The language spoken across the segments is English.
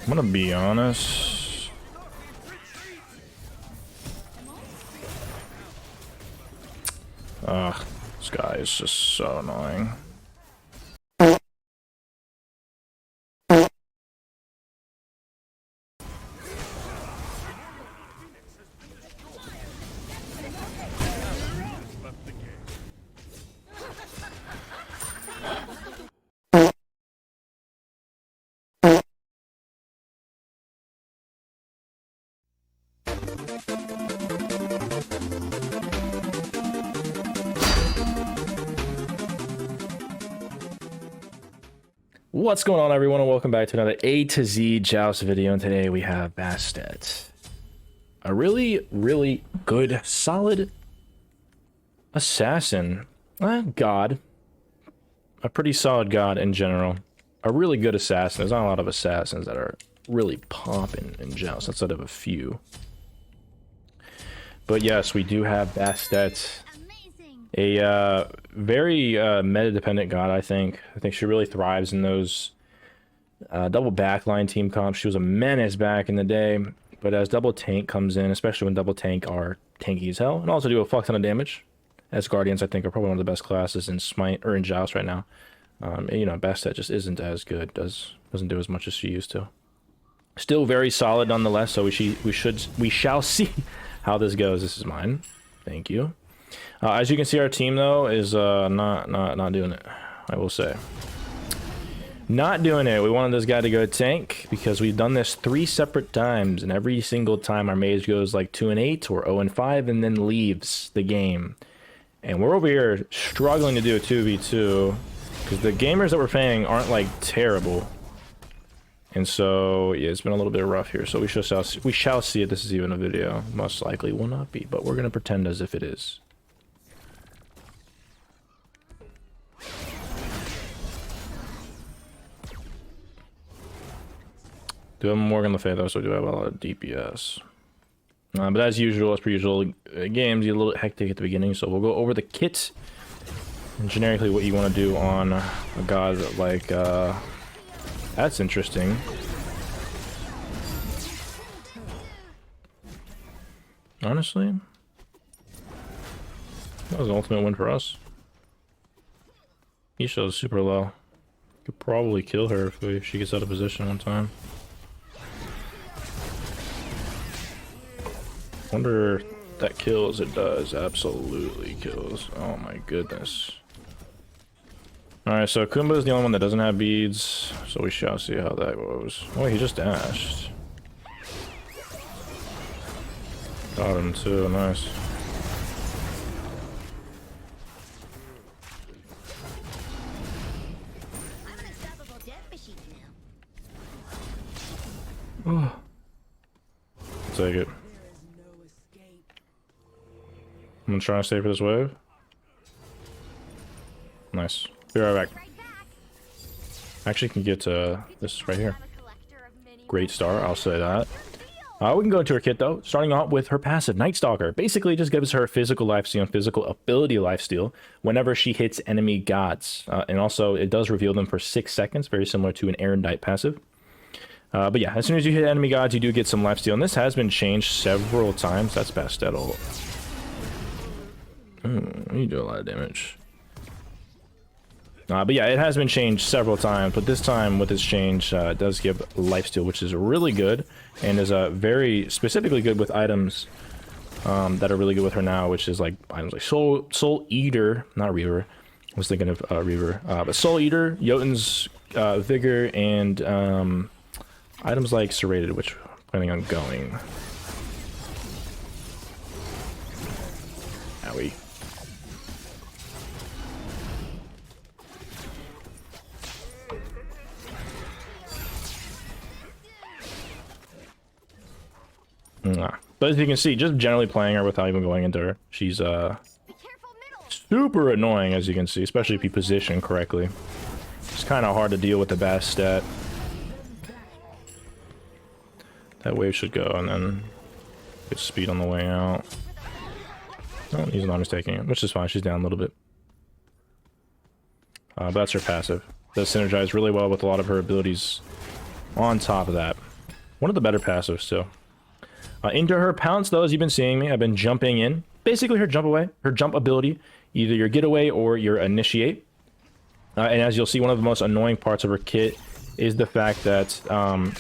I'm gonna be honest. Ugh, this guy is just so annoying. What's going on, everyone, and welcome back to another A to Z Joust video. And today we have Bastet, a really good, solid assassin. God, a pretty solid god in general. A really good assassin. There's not a lot of assassins that are really popping in Joust outside of a few. But yes, we do have Bastet. A very meta-dependent god, I think. I think she really thrives in those double backline team comps. She was a menace back in the day, but as double tank comes in, especially when double tank are tanky as hell, and also do a fuck ton of damage, as Guardians I think are probably one of the best classes in Smite or in Joust right now. And, you know, Bastet just isn't as good. Doesn't do as much as she used to. Still very solid nonetheless. So we shall see how this goes. This is mine. Thank you. As you can see, our team though is not doing it. I will say, not doing it. We wanted this guy to go tank because we've done this 3 separate times, and every single time our mage goes like 2-8 or 0-5 and then leaves the game. And we're over here struggling to do a 2v2 because the gamers that we're playing aren't like terrible. And so yeah, it's been a little bit rough here. So we shall see if this is even a video. Most likely will not be, but we're gonna pretend as if it is. Do have Morgan Le Fay though, so do have a lot of DPS. But as usual, as per usual, games get a little hectic at the beginning, so we'll go over the kit and generically what you want to do on a god like that's interesting. Honestly, that was an ultimate win for us. He shows super low. Could probably kill her if she gets out of position one time. Wonder if that kills. It does. Absolutely kills. Oh my goodness. Alright, so Kumba is the only one that doesn't have beads, so we shall see how that goes. Oh, he just dashed. Got him too, nice. Oh. Take it. I'm gonna try and stay for this wave. Nice. Be right back. Actually can get this right here. Great start, I'll say that. We can go into her kit though, starting off with her passive, Night Stalker. Basically just gives her physical lifesteal and physical ability lifesteal whenever she hits enemy gods. And also it does reveal them for 6 seconds, very similar to an Erendite passive. But yeah, as soon as you hit enemy gods, you do get some lifesteal, and this has been changed several times. That's Bastet ult. You do a lot of damage. But yeah, it has been changed several times, but this time with this change, it does give lifesteal, which is really good, and is very specifically good with items that are really good with her now, which is like items like Soul Eater, not Reaver. I was thinking of Reaver, but Soul Eater, Jotun's Vigor, and items like Serrated, which I'm planning on going. Owie. But as you can see, just generally playing her without even going into her, she's super annoying, as you can see, especially if you position correctly. It's kind of hard to deal with the Bastet. That wave should go, and then get speed on the way out. Oh, he's not mistaking it, which is fine. She's down a little bit. But that's her passive. Does synergize really well with a lot of her abilities on top of that. One of the better passives, too. Into her pounce, though, as you've been seeing me, I've been jumping in. Basically, her jump away, her jump ability, either your getaway or your initiate. And as you'll see, one of the most annoying parts of her kit is the fact that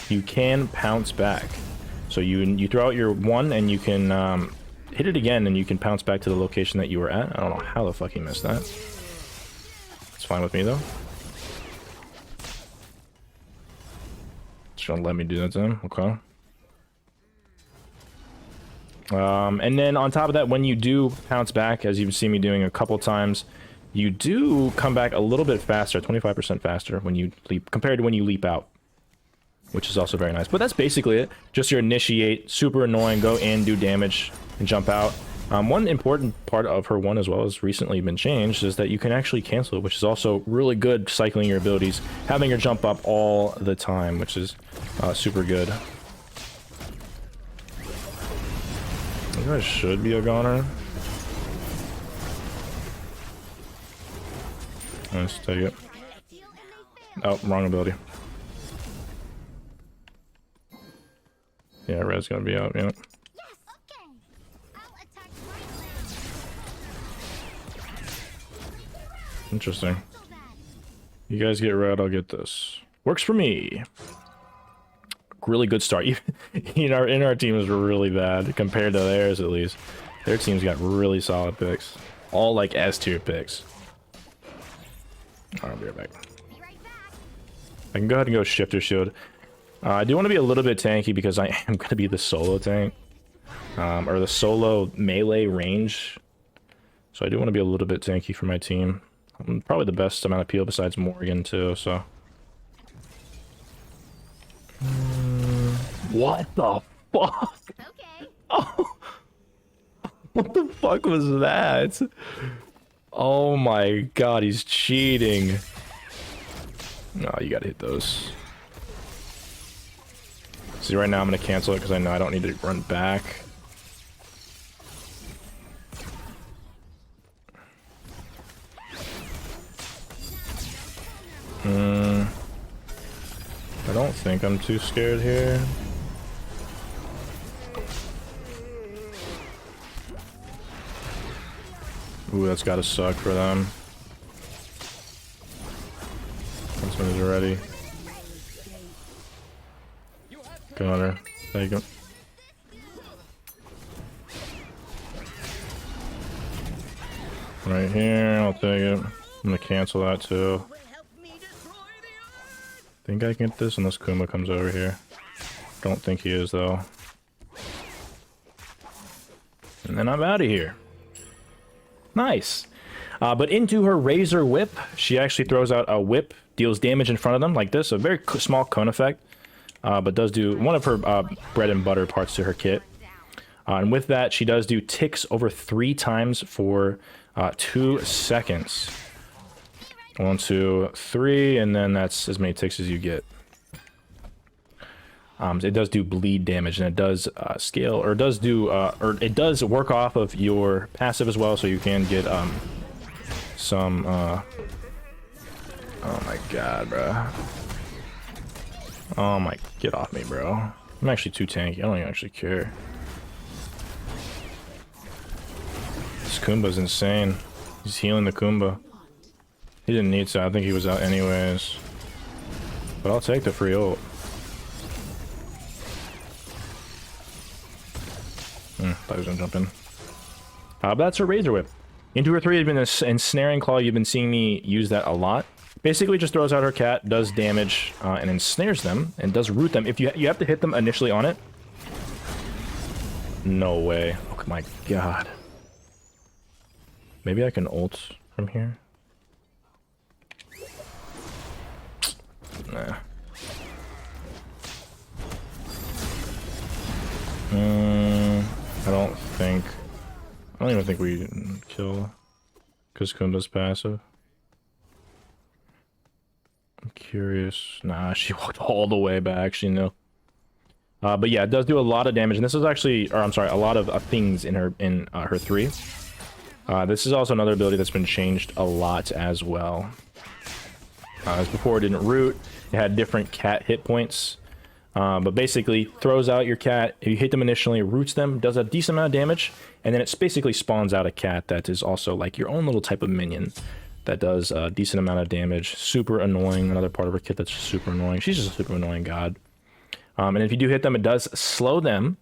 you can pounce back. So you throw out your one, and you can hit it again, and you can pounce back to the location that you were at. I don't know how the fuck he missed that. It's fine with me, though. Just gonna let me do that to him. Okay. And then on top of that, when you do pounce back, as you've seen me doing a couple times, you do come back a little bit faster, 25% faster when you leap, compared to when you leap out, which is also very nice. But that's basically it. Just your initiate, super annoying, go in, do damage, and jump out. One important part of her one as well has recently been changed is that you can actually cancel it, which is also really good cycling your abilities, having her jump up all the time, which is super good. You guys should be a goner. Let's take it. Oh, wrong ability. Yeah, red's gonna be out, yeah. Interesting. You guys get red, I'll get this. Works for me. Really good start. In our teams were really bad compared to theirs, at least. Their teams got really solid picks. All like S tier picks. I'll be right back. I can go ahead and go shifter shield. I do want to be a little bit tanky because I am going to be the solo tank. Or the solo melee range. So I do want to be a little bit tanky for my team. I'm probably the best amount of peel besides Morgan too, so. What the fuck? Okay. Oh. What the fuck was that? Oh my god, he's cheating. No, you gotta hit those. See, right now I'm gonna cancel it because I know I don't need to run back. I don't think I'm too scared here. Ooh, that's gotta suck for them. This one is ready. Got her. Take him. Right here, I'll take it. I'm gonna cancel that too. Think I can get this unless Kuma comes over here. Don't think he is though. And then I'm out of here. Nice. But into her Razor Whip, she actually throws out a whip, deals damage in front of them like this, a very small cone effect, but does do one of her bread and butter parts to her kit. And with that, she does do ticks over 3 times for 2 seconds. 1, 2, 3, and then that's as many ticks as you get. It does do bleed damage, and it does scale, or does do, or it does work off of your passive as well, so you can get some. Oh my god, bro! Oh my, get off me, bro! I'm actually too tanky. I don't even actually care. This Kumba's insane. He's healing the Kumba. He didn't need to. I think he was out anyways. But I'll take the free ult. Thought he was gonna jump in. But that's her Razor Whip. Into her 3 has been an Ensnaring Claw. You've been seeing me use that a lot. Basically just throws out her cat, does damage, and ensnares them, and does root them. If you have to hit them initially on it. No way. Oh my god. Maybe I can ult from here. Nah. I don't even think we kill because Kumba's passive. I'm curious. Nah, she walked all the way back. Actually, no. But yeah, it does do a lot of damage, and this is actually, or I'm sorry, a lot of things in her 3. This is also another ability that's been changed a lot as well. As before, it didn't root. It had different cat hit points. But basically throws out your cat. If you hit them initially, roots them, does a decent amount of damage, and then it basically spawns out a cat that is also like your own little type of minion that does a decent amount of damage. Super annoying. Another part of her kit that's super annoying. She's just a super annoying god. And if you do hit them, it does slow them,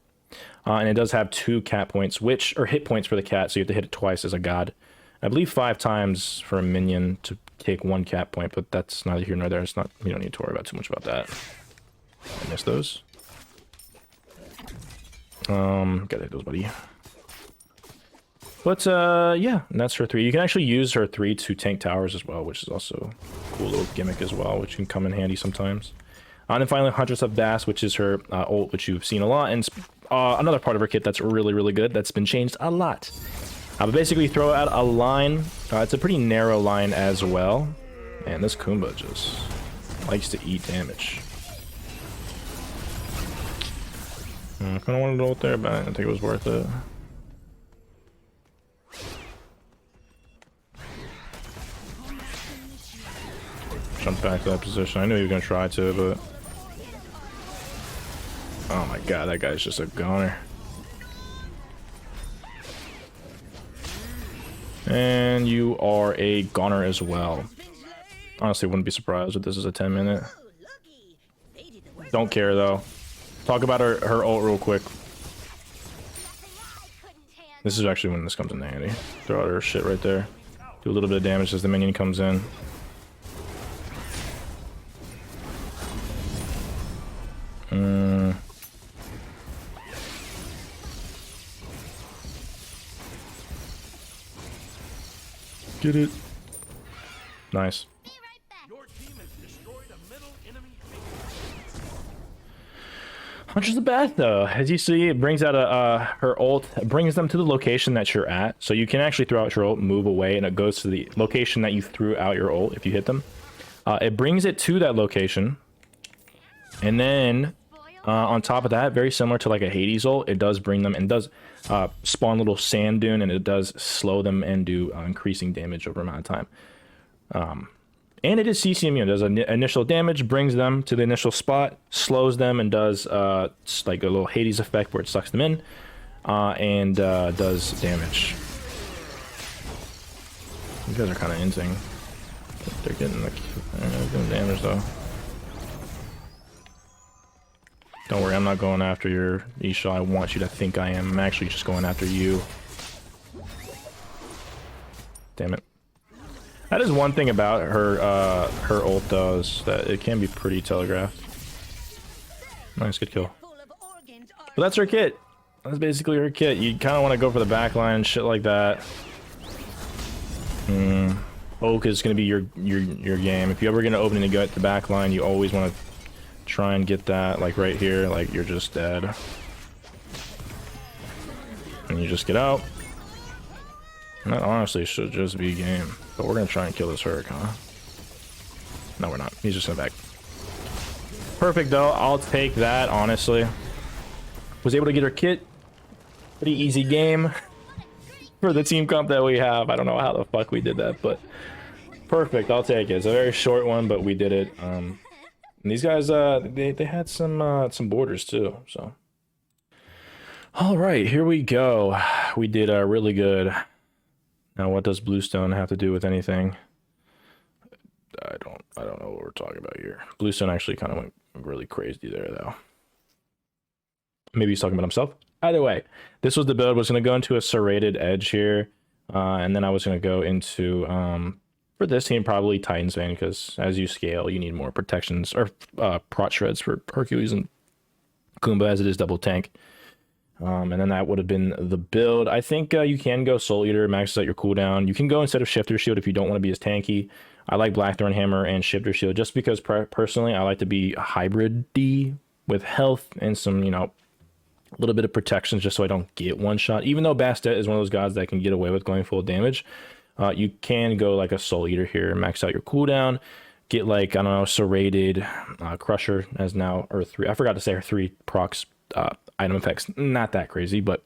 and it does have 2 cat points, which are hit points for the cat, so you have to hit it twice as a god. I believe 5 times for a minion to take 1 cat point, but that's neither here nor there. It's not. You don't need to worry about too much about that. I missed those. Gotta hit those, buddy. But yeah, and that's her 3. You can actually use her 3 to tank towers as well, which is also a cool little gimmick as well, which can come in handy sometimes. And then finally, Huntress of Bast, which is her ult, which you've seen a lot, and another part of her kit that's really, really good, that's been changed a lot. But basically, throw out a line. It's a pretty narrow line as well. Man, this Kumba just likes to eat damage. I kind of wanted to ult there, but I didn't think it was worth it. Jump back to that position. I knew he was going to try to, but... Oh my god, that guy's just a goner. And you are a goner as well. Honestly, wouldn't be surprised if this is a 10-minute. Don't care, though. Talk about her ult real quick. This is actually when this comes in handy. Throw out her shit right there. Do a little bit of damage as the minion comes in. Get it. Nice. Huntress of Bast, though, as you see, it brings out her ult, brings them to the location that you're at. So you can actually throw out your ult, move away, and it goes to the location that you threw out your ult if you hit them. It brings it to that location. And then on top of that, very similar to like a Hades ult, it does bring them and does spawn a little sand dune, and it does slow them and do increasing damage over amount of time. And it is CC immune. It does initial damage, brings them to the initial spot, slows them, and does like a little Hades effect where it sucks them in, and does damage. These guys are kind of inting. They're getting like doing damage though. Don't worry, I'm not going after your Isha. I want you to think I am. I'm actually just going after you. Damn it. That is one thing about her ult though, is that it can be pretty telegraphed. Nice, good kill. But that's her kit. That's basically her kit. You kind of want to go for the backline and shit like that. Oak is going to be your game. If you're ever going to open and go at the backline, you always want to try and get that, like right here, like you're just dead. And you just get out. And that honestly should just be game. But we're gonna try and kill this Hurk, huh? No, we're not. He's just in the back. Perfect, though. I'll take that, honestly. Was able to get her kit. Pretty easy game for the team comp that we have. I don't know how the fuck we did that, but perfect. I'll take it. It's a very short one, but we did it. And these guys, they had some borders too. So, all right, here we go. We did really good. Now, what does Bluestone have to do with anything? I don't know what we're talking about here. Bluestone actually kind of went really crazy there, though. Maybe he's talking about himself. Either way, this was the build. I was going to go into a serrated edge here, and then I was going to go into for this team probably Titan's Vein, because as you scale, you need more protections or prot shreds for Hercules and Kumba, as it is double tank. And then that would have been the build. I think you can go Soul Eater, maxes out your cooldown. You can go instead of Shifter Shield if you don't want to be as tanky. I like Blackthorn Hammer and Shifter Shield just because personally I like to be a hybrid D with health and some, you know, a little bit of protections just so I don't get one shot. Even though Bastet is one of those guys that can get away with going full damage, you can go like a Soul Eater here, max out your cooldown, get like, I don't know, Serrated, Crusher as now, or 3, I forgot to say her 3 procs, item effects, not that crazy, but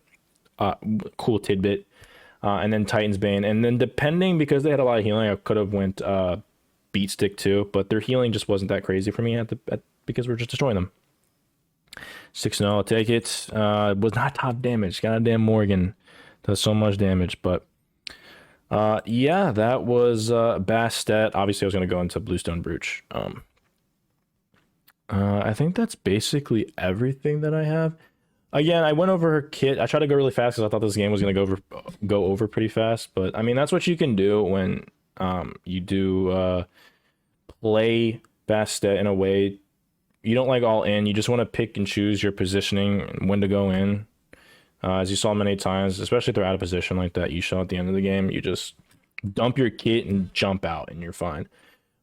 cool tidbit. And then Titan's Bane, and then depending, because they had a lot of healing, I could have went Beat Stick too, but their healing just wasn't that crazy for me because we're just destroying them. 6-0, I'll take it. Was not top damage. Goddamn Morgan does so much damage, but yeah, that was Bastet. Obviously, I was gonna go into Bluestone Brooch. I think that's basically everything that I have. Again, I went over her kit. I tried to go really fast because I thought this game was gonna go over pretty fast. But I mean, that's what you can do when you do play Bastet in a way you don't like all in. You just want to pick and choose your positioning and when to go in. As you saw many times, especially if they're out of position like that, you show at the end of the game, you just dump your kit and jump out, and you're fine.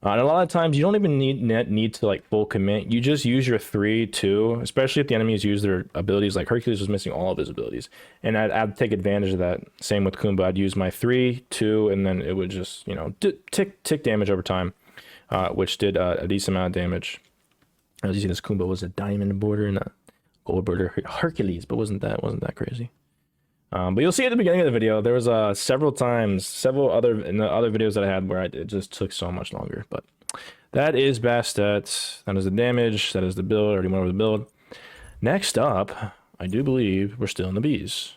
And a lot of times you don't even need to like full commit. You just use your 3-2, especially if the enemies use their abilities. Like Hercules was missing all of his abilities, and I'd take advantage of that. Same with Kumba. I'd use my 3-2, and then it would just tick damage over time, which did a decent amount of damage. As you see, this Kumba was a diamond border and a gold border Hercules, but wasn't that crazy? But you'll see at the beginning of the video, there was several other videos that I had where it just took so much longer. But that is Bastet. That is the damage. That is the build. I already went over the build. Next up, I do believe we're still in the Bs.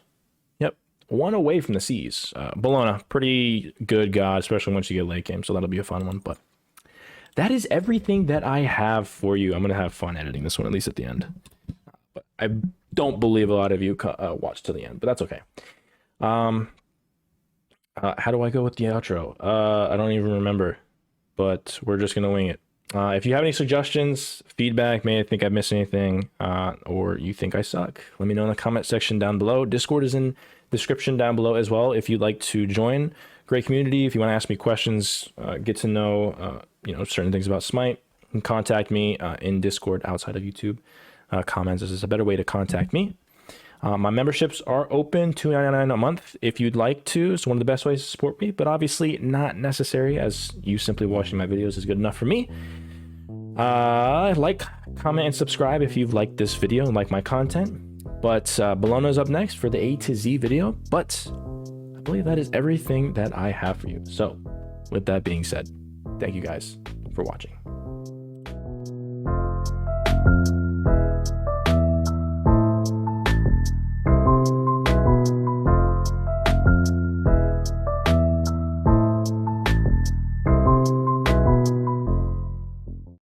Yep, one away from the Cs. Bologna, pretty good god, especially once you get late game. So that'll be a fun one. But that is everything that I have for you. I'm gonna have fun editing this one, at least at the end. But I don't believe a lot of you watched to the end, but that's okay. How do I go with the outro? I don't even remember, but we're just gonna wing it. If you have any suggestions, feedback, may I think I've missed anything, or you think I suck, let me know in the comment section down below. Discord is in the description down below as well if you'd like to join. Great community. If you want to ask me questions, get to know certain things about Smite, you can contact me in Discord outside of YouTube. Comments is a better way to contact me. My memberships are open, $2.99 a month if you'd like to. It's one of the best ways to support me, but obviously not necessary, as you simply watching my videos is good enough for me. Like, comment, and subscribe if you've liked this video and like my content. But Bologna is up next for the A to Z video, but I believe that is everything that I have for you. So with that being said, thank you guys for watching.